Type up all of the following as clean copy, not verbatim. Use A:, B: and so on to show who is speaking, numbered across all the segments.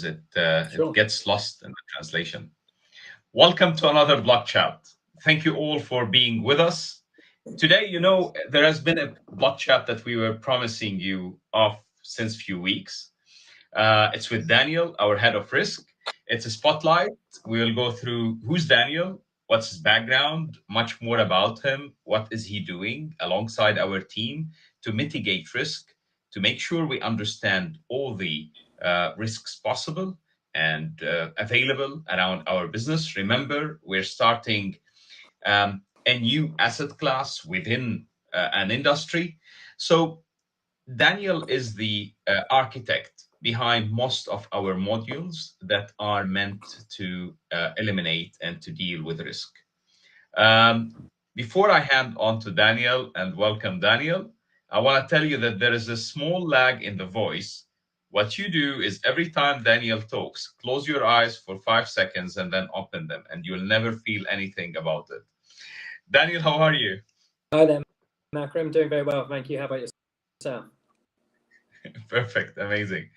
A: it
B: Sure.
A: gets lost in the translation. Welcome to another Block Chat. Thank you all for being with us. Today, there has been a Block Chat that we were promising you of since few weeks. It's with Daniel, our head of risk. It's a spotlight. We will go through who's Daniel, what's his background, much more about him, what is he doing alongside our team to mitigate risk, to make sure we understand all the risks possible and available around our business. Remember, we're starting a new asset class within an industry. So Daniel is the architect behind most of our modules that are meant to eliminate and to deal with risk. Before I hand on to Daniel and welcome Daniel, I want to tell you that there is a small lag in the voice. What you do is every time Daniel talks, close your eyes for 5 seconds and then open them, and you'll never feel anything about it. Daniel, how are you?
B: Hi there, Makram. Doing very well, thank you. How about yourself?
A: Perfect, amazing.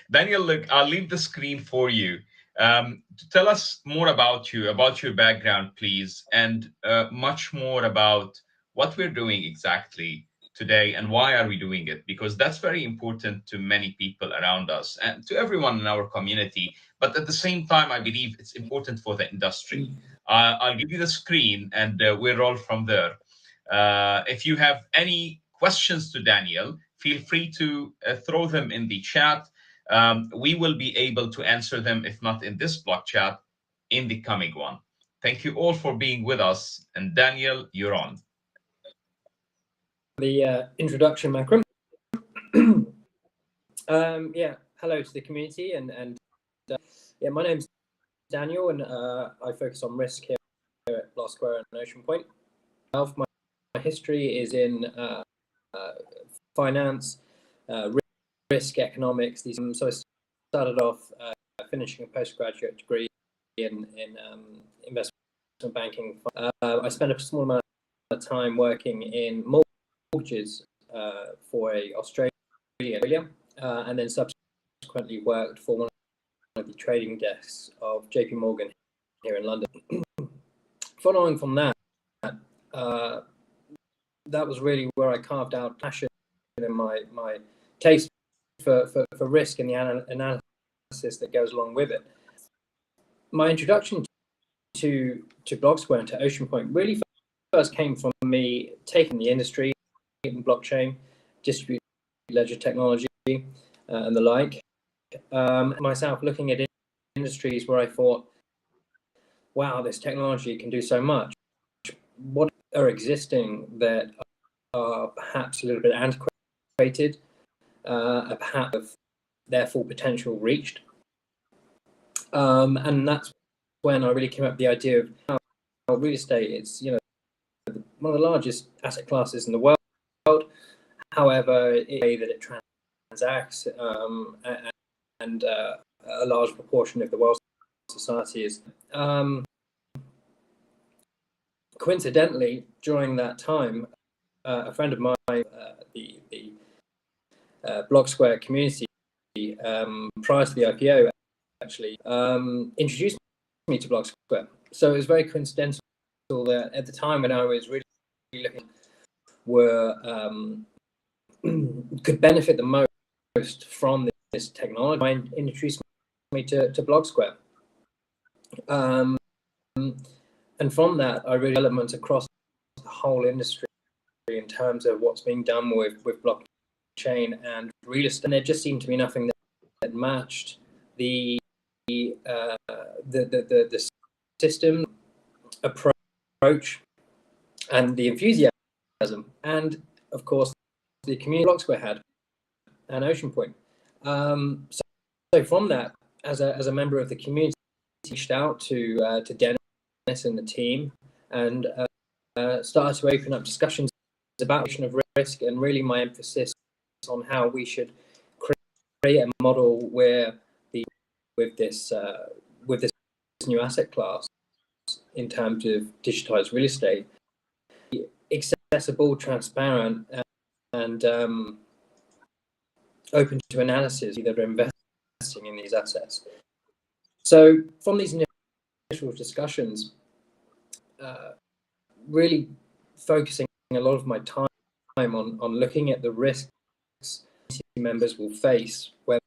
A: Daniel, look, I'll leave the screen for you. To tell us more about your background, please, and much more about what we're doing exactly today and why are we doing it, because that's very important to many people around us and to everyone in our community. But at the same time, I believe it's important for the industry. I'll give you the screen and we'll roll from there. If you have any questions to Daniel, feel free to throw them in the chat. We will be able to answer them, if not in this block chat, in the coming one. Thank you all for being with us. And Daniel, you're on.
B: The introduction, Makram. Yeah, hello to the community, and yeah, my name's Daniel, and I focus on risk here at Blocksquare and Oceanpoint. My history is in finance, risk economics. So I started off finishing a postgraduate degree in investment banking. I spent a small amount of time working in mortgages for Australia, and then subsequently worked for one of the trading desks of JPMorgan here in London. Following from that, that was really where I carved out passion in my taste for risk and the analysis that goes along with it. My introduction to Blocksquare and to Oceanpoint really first came from me taking the industry in blockchain, distributed ledger technology, and the like. Myself looking at industries where I thought, wow, this technology can do so much. What are existing that are perhaps a little bit antiquated, perhaps have their full potential reached? And that's when I really came up with the idea of how real estate is, one of the largest asset classes in the world. However, the way that it transacts and a large proportion of the world's society is. Coincidentally, during that time, a friend of mine, the Blocksquare community, prior to the IPO, actually introduced me to Blocksquare. So it was very coincidental that at the time when I was really looking, were could benefit the most from this technology, I introduced me to Blocksquare. And from that, I really elements across the whole industry in terms of what's being done with blockchain and real estate. And there just seemed to be nothing that matched the system approach and the enthusiasm, and of course the community Blocksquare had and Oceanpoint. So from that, as a member of the community, I reached out to Dennis and the team and started to open up discussions about of risk, and really my emphasis on how we should create a model where with this new asset class in terms of digitized real estate, accessible, transparent, and open to analysis, either investors in these assets. So from these initial discussions, really focusing a lot of my time on looking at the risks members will face when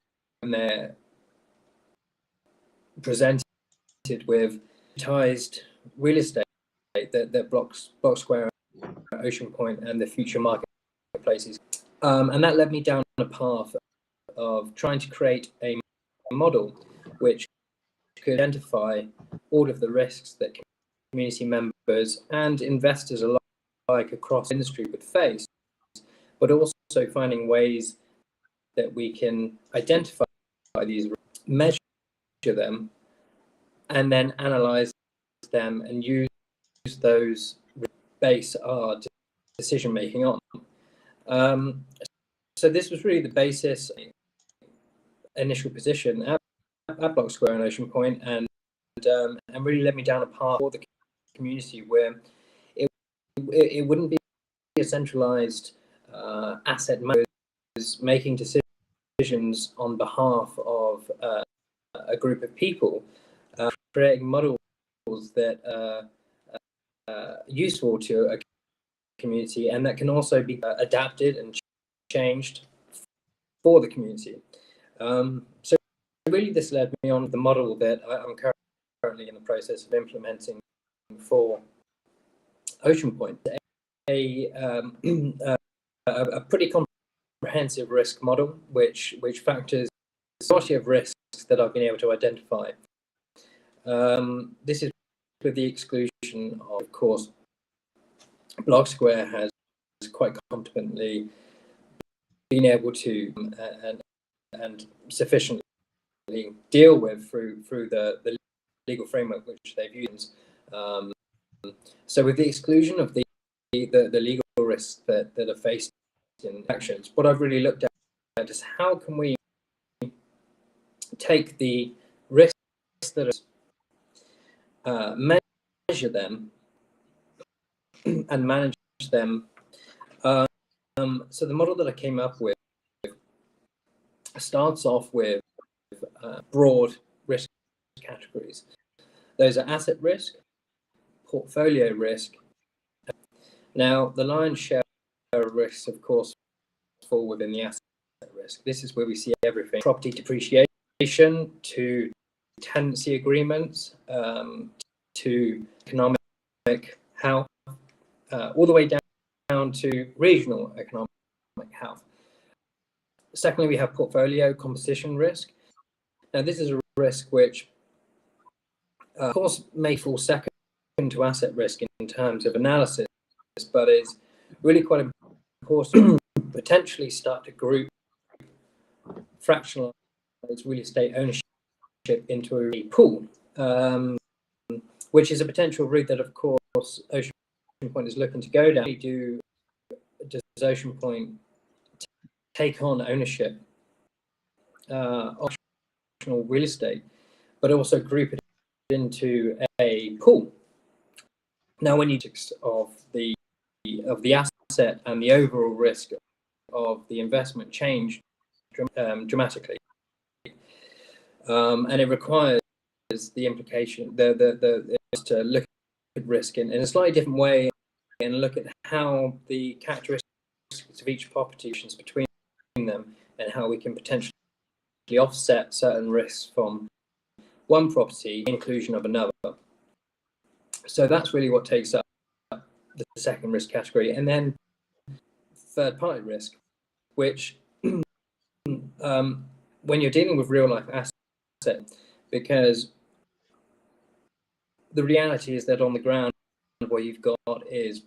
B: they're presented with digitized real estate that Blocksquare, Oceanpoint, and the future marketplaces. And that led me down a path of trying to create a model which could identify all of the risks that community members and investors alike across the industry would face, but also finding ways that we can identify these risks, measure them, and then analyze them and use those base our decision making on. So this was really the basis, initial position at Blocksquare and Oceanpoint, and really led me down a path for the community where it wouldn't be a centralized asset manager making decisions on behalf of a group of people, creating models that are useful to a community and that can also be adapted and changed for the community. So really this led me on the model that I'm currently in the process of implementing for Oceanpoint, a pretty comprehensive risk model which factors a variety of risks that I've been able to identify. This is with the exclusion of course, Blocksquare has quite competently been able to and sufficiently deal with through the legal framework which they've used. So with the exclusion of the legal risks that are faced in actions, what I've really looked at is how can we take the risks that are measure them and manage them. So the model that I came up with starts off with broad risk categories. Those are asset risk, portfolio risk. Now, the lion's share of risks, of course, fall within the asset risk. This is where we see everything: property depreciation to tenancy agreements, to economic health, all the way down to regional economic health. Secondly, we have portfolio composition risk. Now, this is a risk which, of course, may fall second to asset risk in terms of analysis, but is really quite important to potentially start to group fractionalize real estate ownership into a pool, which is a potential route that, of course, Oceanpoint is looking to go down. Does Oceanpoint take on ownership of real estate, but also group it into a pool? Now, when you of the asset and the overall risk of the investment change dramatically, and it requires the implication to look at risk in a slightly different way and look at how the characteristics of each property between them and how we can potentially offset certain risks from one property, inclusion of another. So that's really what takes up the second risk category. And then third party risk, which when you're dealing with real life assets, because the reality is that on the ground, what you've got is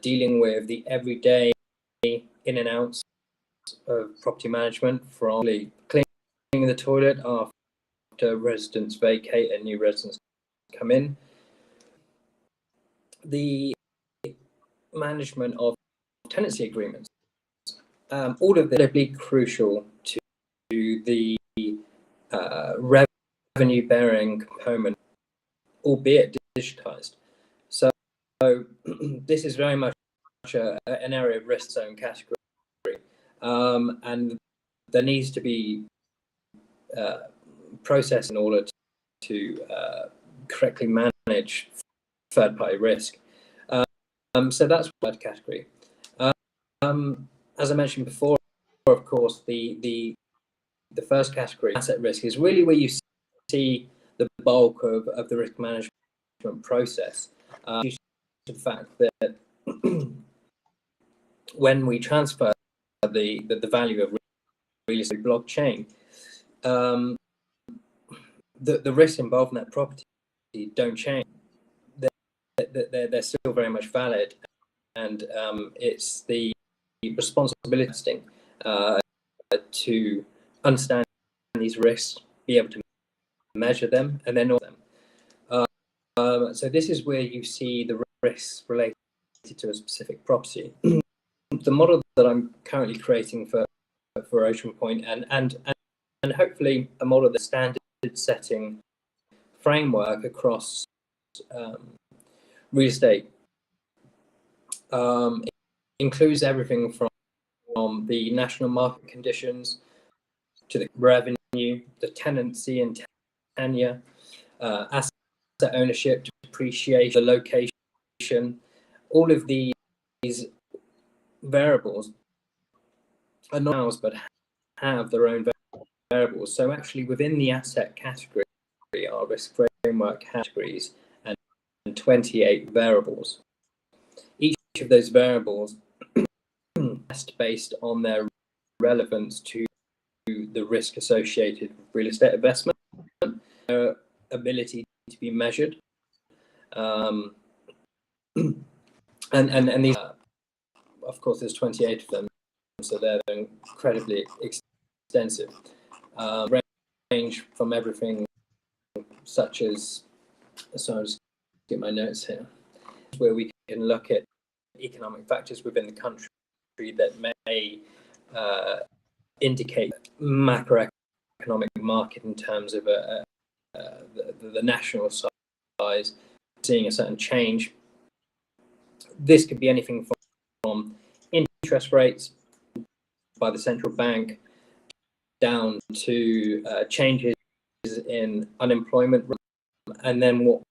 B: dealing with the everyday in and outs of property management, from cleaning the toilet after residents vacate and new residents come in, the management of tenancy agreements. All of this is really crucial to the revenue-bearing component, albeit digitized. So this is very much an area of risk zone category, and there needs to be process in order to correctly manage third-party risk. So that's one category. As I mentioned before, of course, the first category, asset risk, is really where you see the bulk of the risk management process, due to the fact that when we transfer the value of real estate blockchain, the risks involved in that property don't change. They're still very much valid, and it's the responsibility to understand these risks, be able to measure them, and then know them. So this is where you see the risks related to a specific property. The model that I'm currently creating for Oceanpoint, and hopefully a model that's standard setting framework across real estate, includes everything from the national market conditions to the revenue, the tenancy and tenure, asset ownership, depreciation, the location. All of these variables are not ours, but have their own variables. So actually within the asset category are risk framework categories and 28 variables. Each of those variables test based on their relevance to the risk associated with real estate investment, their ability to be measured, and these, of course, there's 28 of them, so they're incredibly extensive. Range from everything such as, so I'll just get my notes here, where we can look at economic factors within the country that may indicate macroeconomic market in terms of the national size, seeing a certain change. This could be anything from interest rates by the central bank down to changes in unemployment. And then what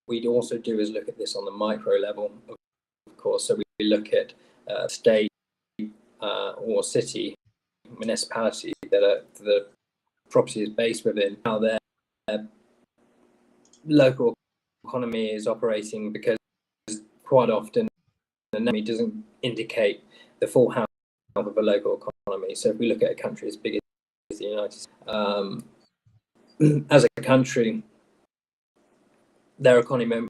B: we'd also do is look at this on the micro level, of course. So we look at state or city, municipality that the property is based within, how their local economy is operating, because quite often the economy doesn't indicate the full health of a local economy. So if we look at a country as big as the United States, as a country, their economy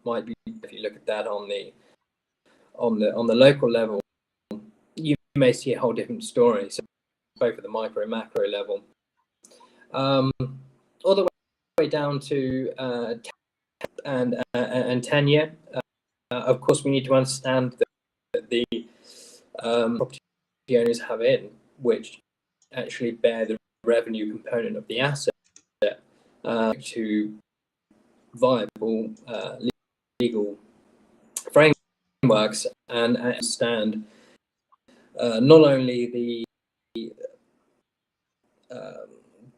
B: might be, if you look at that on the local level, you may see a whole different story. So both at the micro and macro level, all the way down to and tenure. Of course, we need to understand that the property owners have in, which actually bear the revenue component of the asset, to viable legal frameworks, and understand not only the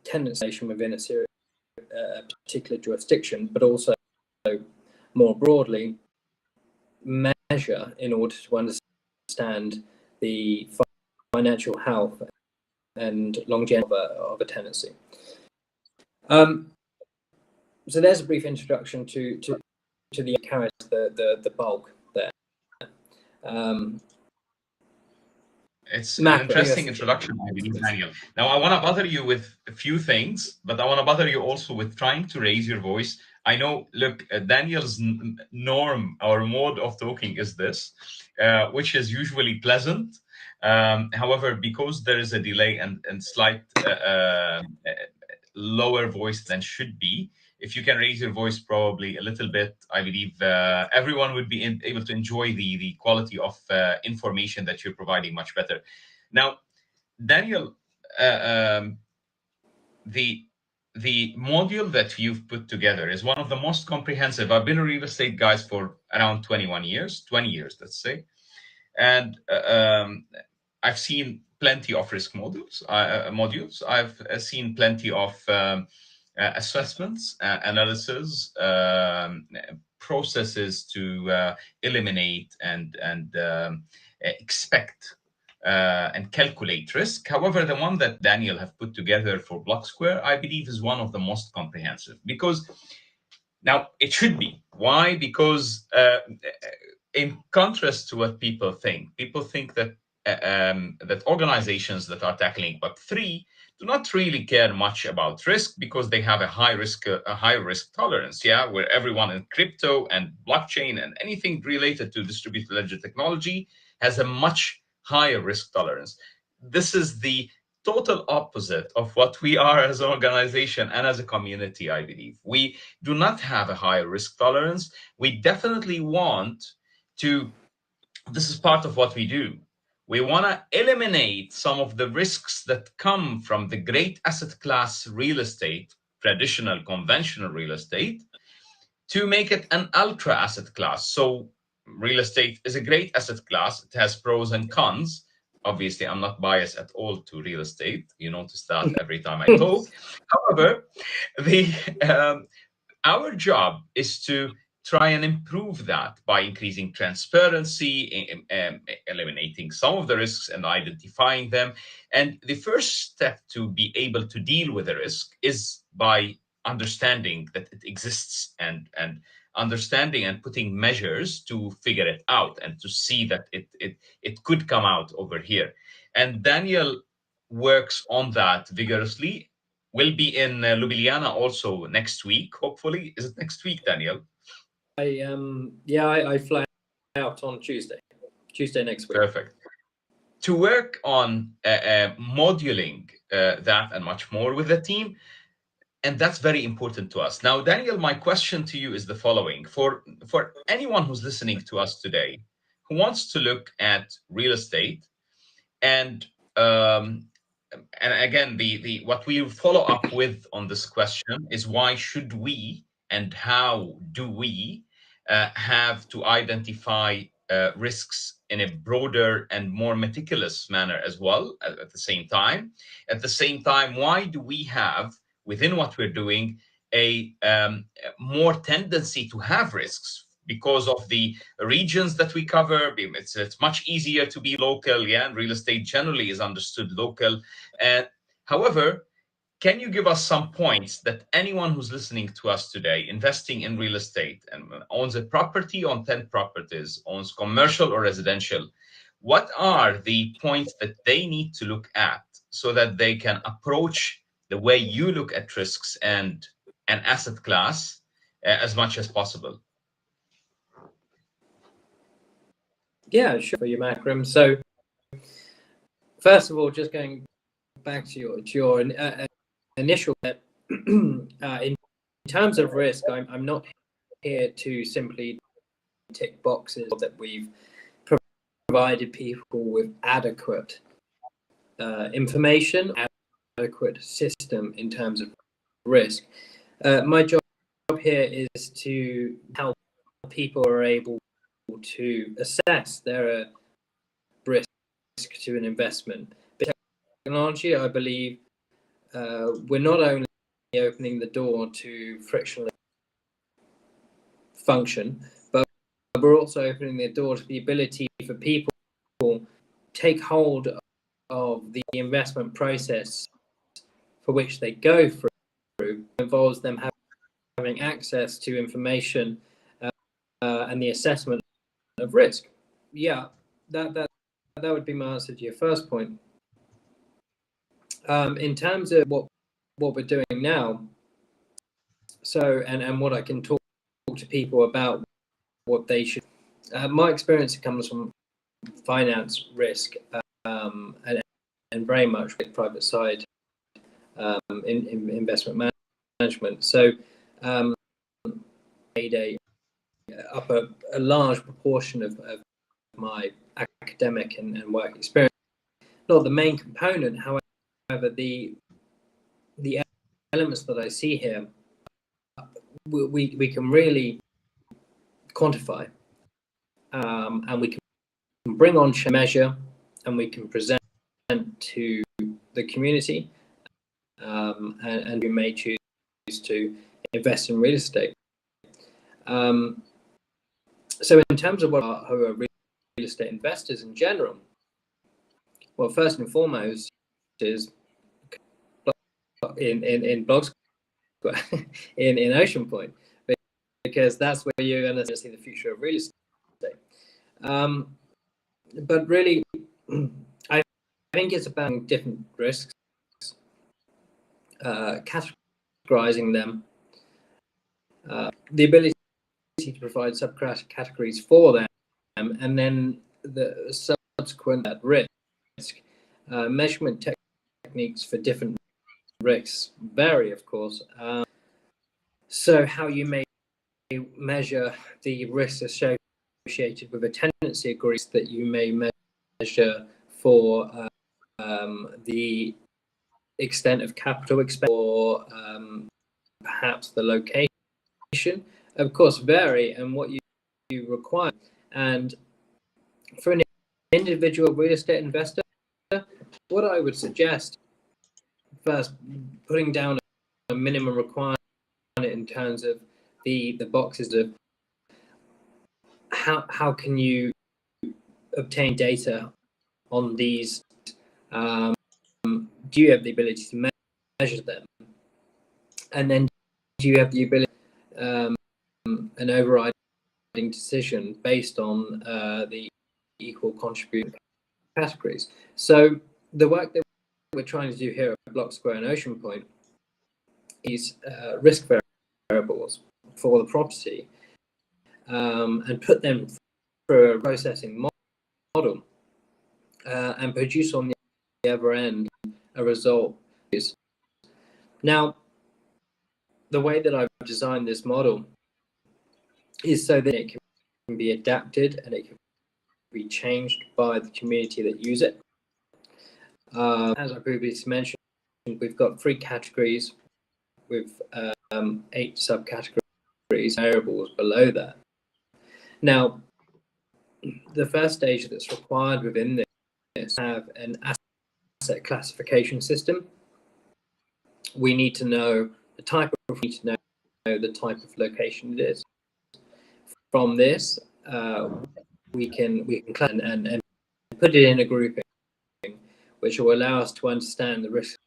B: tenancy within a particular jurisdiction, but also more broadly measure in order to understand the financial health and longevity of a tenancy. So there's a brief introduction to the carries the bulk there.
A: It's an interesting introduction, I believe, Daniel. Now, I want to bother you with a few things, but I want to bother you also with trying to raise your voice. I know, look, Daniel's norm, our mode of talking is this, which is usually pleasant. However, because there is a delay and slight lower voice than should be, if you can raise your voice probably a little bit, I believe everyone would be able to enjoy the quality of information that you're providing much better. Now, Daniel, the module that you've put together is one of the most comprehensive. I've been a real estate guy for around 20 years, let's say. And I've seen plenty of risk modules. I've seen plenty of assessments, analysis, processes to eliminate and expect and calculate risk. However, the one that Daniel have put together for Blocksquare, I believe, is one of the most comprehensive, because now it should be. Why? Because in contrast to what people think that that organizations that are tackling Web3 do not really care much about risk because they have a high risk tolerance. Yeah, where everyone in crypto and blockchain and anything related to distributed ledger technology has a much higher risk tolerance. This is the total opposite of what we are as an organization and as a community. I believe we do not have a higher risk tolerance. We definitely want to, this is part of what we do. We want to eliminate some of the risks that come from the great asset class real estate, traditional conventional real estate, to make it an ultra asset class. So real estate is a great asset class. It has pros and cons. Obviously, I'm not biased at all to real estate. You notice that every time I talk. However, the our job is to try and improve that by increasing transparency, eliminating some of the risks and identifying them. And the first step to be able to deal with the risk is by understanding that it exists, and understanding and putting measures to figure it out and to see that it could come out over here. And Daniel works on that vigorously. Will be in Ljubljana also next week, hopefully. Is it next week, Daniel?
B: I fly out on Tuesday next week.
A: Perfect. To work on moduling that and much more with the team, and that's very important to us. Now, Daniel, my question to you is the following: for anyone who's listening to us today, who wants to look at real estate, and um, and again, the what we follow up with on this question is, why should we and how do we have to identify risks in a broader and more meticulous manner as well at the same time. At the same time, why do we have within what we're doing a more tendency to have risks? Because of the regions that we cover, it's much easier to be local. Yeah, and real estate generally is understood local. However, can you give us some points that anyone who's listening to us today, investing in real estate and owns a property, on 10 properties, owns commercial or residential, what are the points that they need to look at so that they can approach the way you look at risks and an asset class as much as possible?
B: Yeah, sure, for you, Makram. So, first of all, just going back to your initial in terms of risk, I'm not here to simply tick boxes that we've provided people with adequate information, adequate system in terms of risk. My job here is to help people are able to assess their risk to an investment. Technology, I believe, we're not only opening the door to frictionless function, but we're also opening the door to the ability for people to take hold of the investment process for which they go through. It involves them having access to information and the assessment of risk. Yeah, that would be my answer to your first point. In terms of what we're doing now, so and what I can talk to people about what they should. My experience comes from finance risk and very much with private side in investment management. So made a large proportion of my academic and work experience. Not the main component, however, the elements that I see here, we can really quantify, and we can bring on measure and we can present to the community, and who may choose to invest in real estate. So in terms of who are real estate investors in general, well, first and foremost is in Blocksquare, in Oceanpoint, because that's where you're going to see the future of real estate. But really, I think it's about different risks, categorizing them, the ability to provide subcategories for them, and then the subsequent risk. Measurement techniques for different risks vary, of course. So how you may measure the risks associated with a tenancy agreement that you may measure for the extent of capital expense, or perhaps the location, of course, vary, and what you require. And for an individual real estate investor, what I would suggest, first, putting down a minimum requirement in terms of the boxes of how can you obtain data on these. Do you have the ability to measure them? And then do you have the ability, an overriding decision based on the equal contributing categories? So the work that we're trying to do here at Blocksquare and Oceanpoint is risk variables for the property, and put them through a processing model, and produce on the other end a result. Now, the way that I've designed this model is so that it can be adapted and it can be changed by the community that use it. As I previously mentioned, we've got 3 categories with 8 subcategories, variables below that. Now, the first stage that's required within this is have an asset classification system. We need to know the type of location it is. From this, we can and put it in a grouping, which will allow us to understand the risks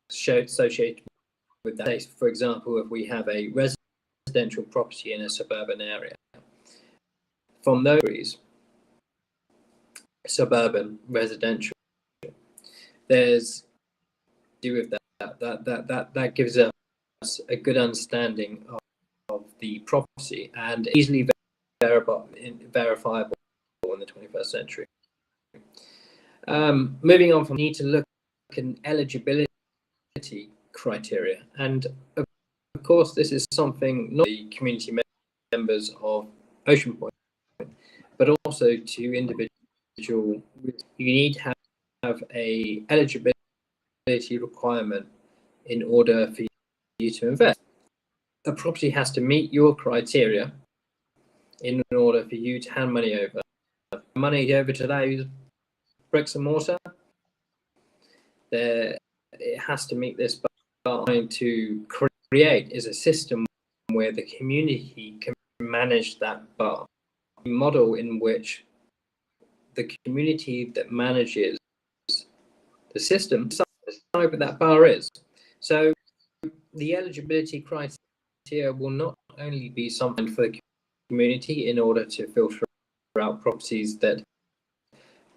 B: associated with that. For example, if we have a residential property in a suburban area, from those suburban residential, there's do with that gives us a good understanding of the property, and easily verifiable in the 21st century. Moving on, from need to look at eligibility criteria, and of course this is something not the community members of Oceanpoint, but also to individual. You need to have a eligibility requirement in order for you to invest. A property has to meet your criteria in order for you to hand money over. Money over to those bricks and mortar, it has to meet this. But trying to create is a system where the community can manage that bar. A model in which the community that manages the system decides what that bar is. So the eligibility criteria will not only be something for the community in order to filter out properties that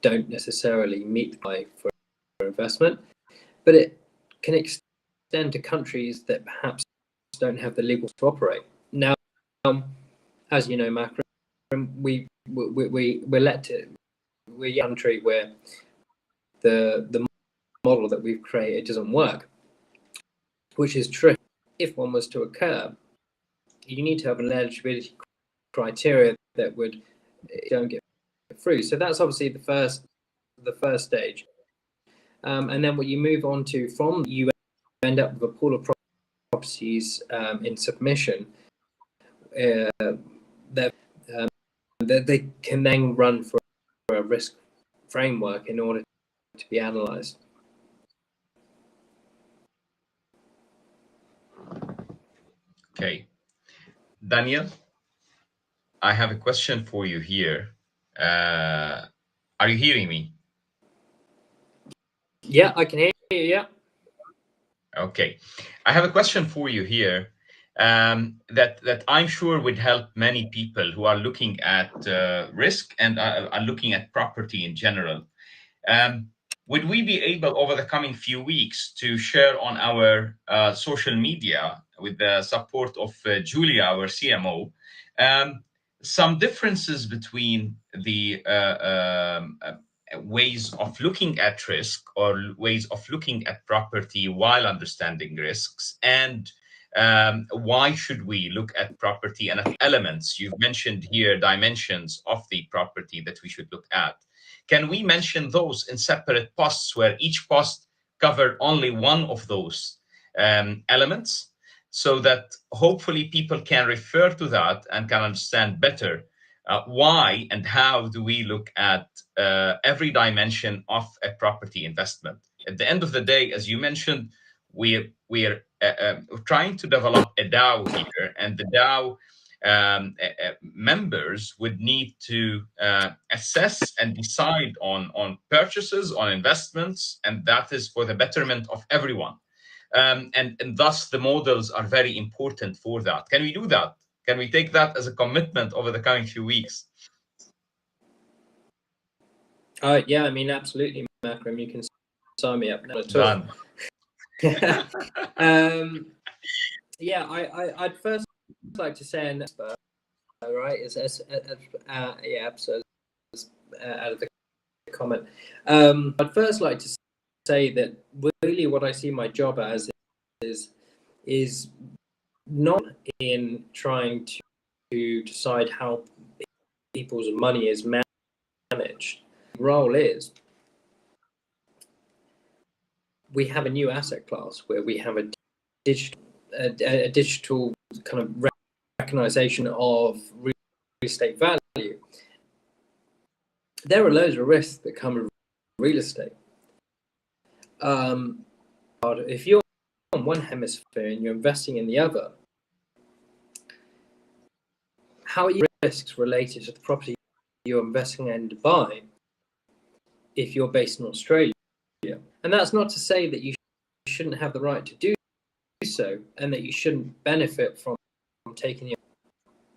B: don't necessarily meet the eye for investment, but it can extend to countries that perhaps don't have the legal to operate. Now, as you know, Makram, we're a country where the model that we've created doesn't work, which is true. If one was to occur, you need to have an eligibility criteria that would don't get through. So that's obviously the first stage, and then what you move on to from, you end up with a pool of properties in submission that they can then run for a risk framework in order to be analysed.
A: Okay. Daniel, I have a question for you here. Are you hearing me?
B: Yeah, I can hear you, yeah.
A: Okay. I have a question for you here that I'm sure would help many people who are looking at risk and are looking at property in general. Um, would we be able, over the coming few weeks, to share on our social media, with the support of Julia, our CMO, some differences between the ways of looking at risk or ways of looking at property while understanding risks, and why should we look at property and at elements? You've mentioned here dimensions of the property that we should look at. Can we mention those in separate posts where each post covered only one of those elements, so that hopefully people can refer to that and can understand better why and how do we look at every dimension of a property investment? At the end of the day, as you mentioned, we're trying to develop a DAO here, and the DAO members would need to assess and decide on purchases, on investments, and that is for the betterment of everyone. And thus the models are very important for that. Can we do that? Can we take that as a commitment over the coming few weeks?
B: Yeah, I mean, absolutely, Makram. You can sign me up now.
A: Done.
B: Yeah, I'd first like to say, and right, yeah, so out of the comment. I'd first like to say that really what I see my job as is not in trying to decide how people's money is managed. The role is we have a new asset class where we have a digital kind of recognition of real estate value. There are loads of risks that come with real estate. If you're on one hemisphere and you're investing in the other, how are your risks related to the property you're investing in Dubai if you're based in Australia? And that's not to say that you shouldn't have the right to do so and that you shouldn't benefit from taking it.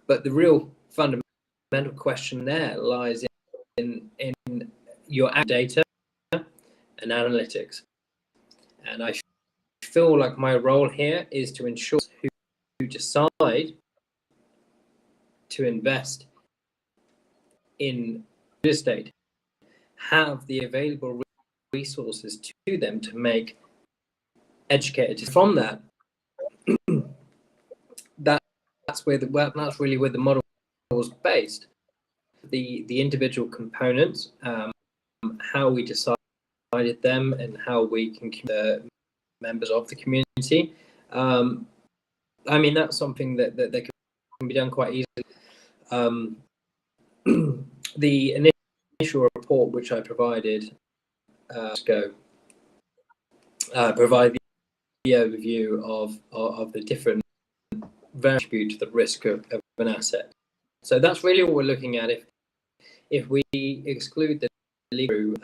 B: But the real fundamental question there lies in your data and analytics. And I feel like my role here is to ensure who decide to invest in real estate have the available resources to them to make educated. From that, that's really where the model was based. The individual components, how we decided them, and how we can keep the members of the community. I mean, that's something that can be done quite easily. The initial report which I provided provide the overview of the different attributes to the risk of an asset. So that's really what we're looking at. If we exclude the legal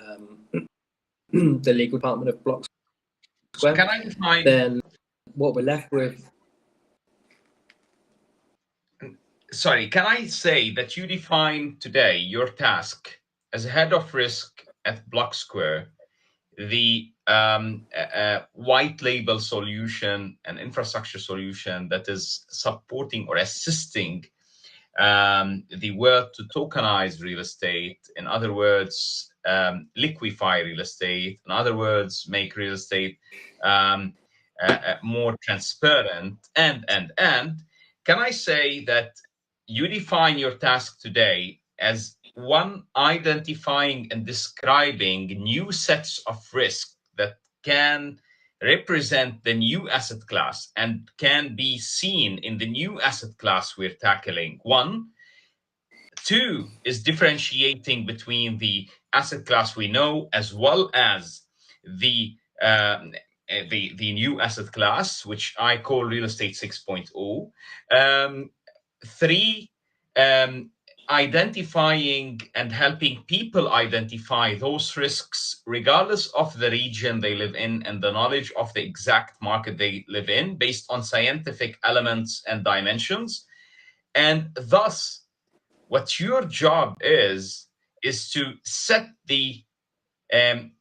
B: the legal department of Blocksquare,
A: Can I define,
B: then what we're left with.
A: Sorry, can I say that you define today your task as a head of risk at Blocksquare, the white label solution and infrastructure solution that is supporting or assisting the world to tokenize real estate, in other words, liquefy real estate, in other words, make real estate more transparent, and can I say that you define your task today as one, identifying and describing new sets of risk that can represent the new asset class and can be seen in the new asset class we're tackling. One, Two is differentiating between the asset class we know as well as the the new asset class, which I call real estate 6.0. Three, um, identifying and helping people identify those risks, regardless of the region they live in and the knowledge of the exact market they live in, based on scientific elements and dimensions. And thus, what your job is to set the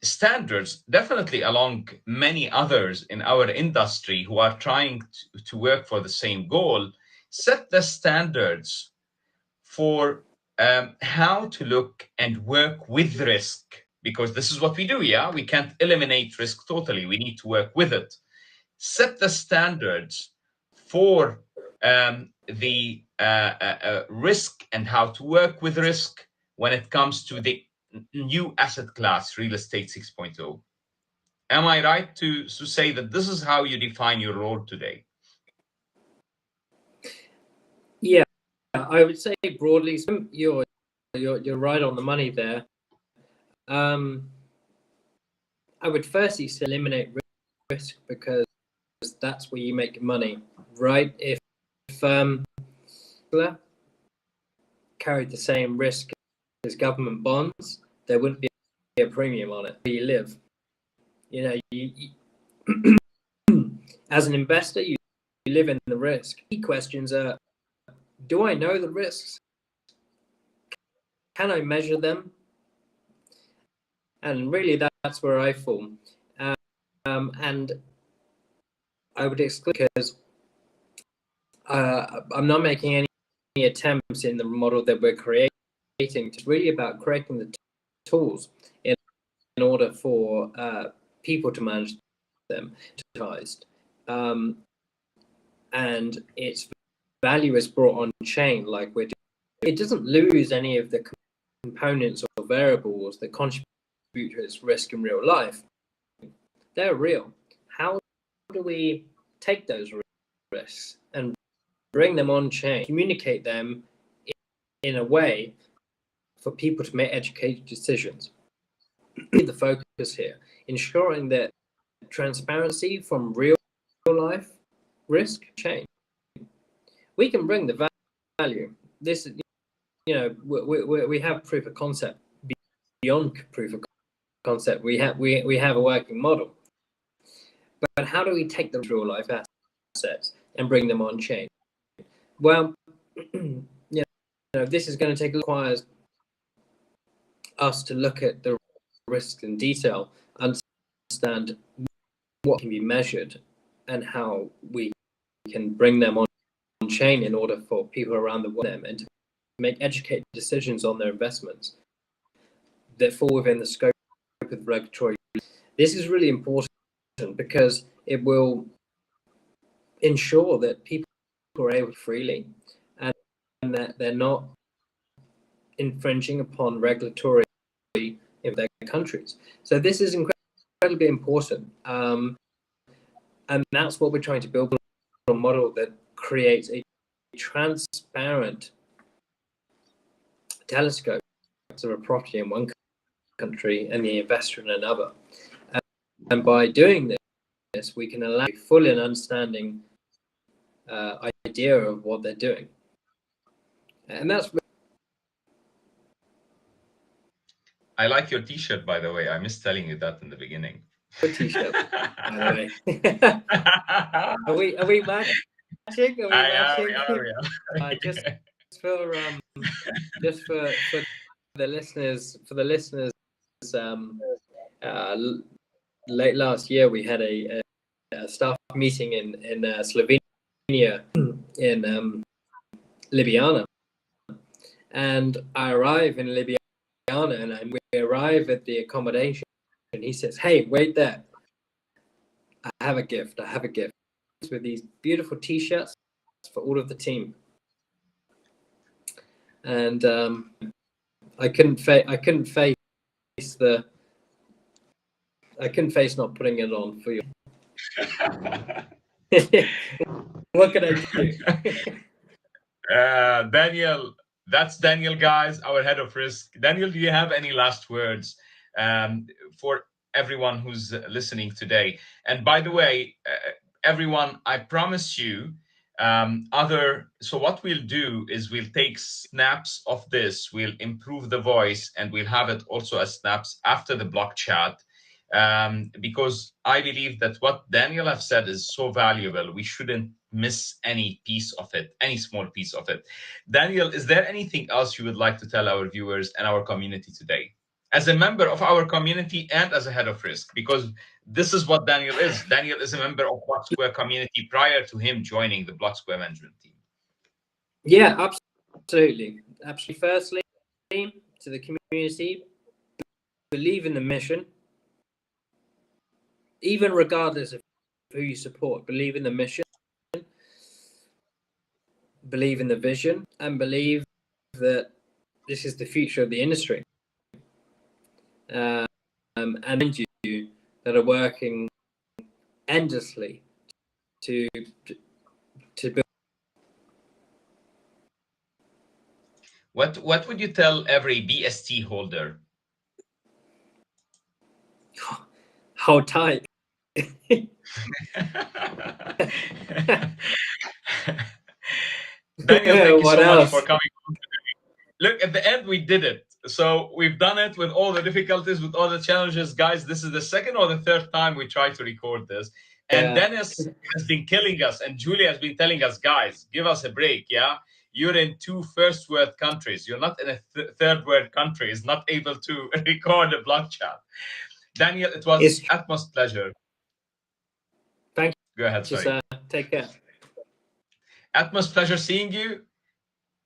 A: standards, definitely along many others in our industry who are trying to work for the same goal, set the standards for how to look and work with risk, because this is what we do. Yeah, we can't eliminate risk totally, we need to work with it. Set the standards for the risk and how to work with risk when it comes to the new asset class, real estate 6.0. Am I right to say that this is how you define your role today?
B: Yeah, I would say broadly, you're right on the money there. I would firstly say eliminate risk, because that's where you make money, right? If carried the same risk as government bonds, there wouldn't be a premium on it where you live. You know, as an investor, you live in the risk. Key questions are: do I know the risks? Can I measure them? And really, that's where I fall. And I would exclude, because I'm not making any attempts in the model that we're creating. It's really about creating the tools in order for people to manage them. And its value is brought on chain, like we're doing. It doesn't lose any of the components or variables that contribute to its risk in real life. They're real. How do we take those risks and bring them on chain, communicate them in a way for people to make educated decisions? The focus here, ensuring that transparency from real life risk chain. We can bring the value. This is, you know, we have proof of concept. Beyond proof of concept, we have a working model. But how do we take the real life assets and bring them on chain? Well, you know, this is going to requires us to look at the risks in detail, understand what can be measured, and how we can bring them on chain in order for people around the world and to make educated decisions on their investments that fall within the scope of regulatory. This is really important because it will ensure that people are able to freely, and that they're not infringing upon regulatory in their countries. So this is incredibly important, and that's what we're trying to build a model that creates a transparent telescope of a property in one country and the investor in another. And by doing this, we can allow a full and understanding idea of what they're doing. And that's.
A: I like your T-shirt, by the way. I missed telling you that in the beginning.
B: Good T-shirt, by the way. Are we matching? Are we matching?
A: Yeah.
B: Just for the listeners, late last year we had a staff meeting in Slovenia, in Ljubljana, and I arrive in Ljubljana, and we arrive at the accommodation, and he says, "Hey, wait there! I have a gift. With these beautiful T-shirts for all of the team." And I couldn't face not putting it on for you. What can I do?
A: Daniel, That's Daniel, guys, our head of risk. Daniel, do you have any last words for everyone who's listening today? And by the way, everyone, I promise you, so what we'll do is we'll take snaps of this, we'll improve the voice, and we'll have it also as snaps after the block chat. Because I believe that what Daniel have said is so valuable. We shouldn't miss any piece of it, any small piece of it. Daniel, is there anything else you would like to tell our viewers and our community today? As a member of our community and as a head of risk, because this is what Daniel is. Daniel is a member of Blocksquare community prior to him joining the Blocksquare management team.
B: Yeah, absolutely. Firstly, to the community, believe in the mission. Even regardless of who you support, believe in the mission, believe in the vision, and believe that this is the future of the industry. And you that are working endlessly to build.
A: What would you tell every BST holder?
B: Hold tight.
A: Daniel, thank you so much for coming. Look, at the end, we did it. So we've done it with all the difficulties, with all the challenges. Guys, this is the second or the third time we try to record this. And Dennis has been killing us. And Julie has been telling us, guys, give us a break, yeah? You're in 2 first world countries. You're not in a third world country. Is not able to record a block chat. Daniel, it was utmost pleasure.
B: Thank you.
A: Go ahead, sorry.
B: Take care.
A: Utmost pleasure seeing you.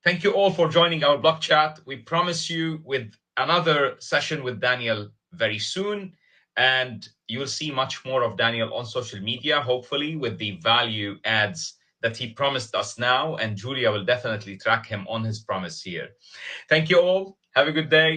A: Thank you all for joining our block chat. We promise you with another session with Daniel very soon. And you will see much more of Daniel on social media, hopefully with the value adds that he promised us now. And Julia will definitely track him on his promise here. Thank you all. Have a good day.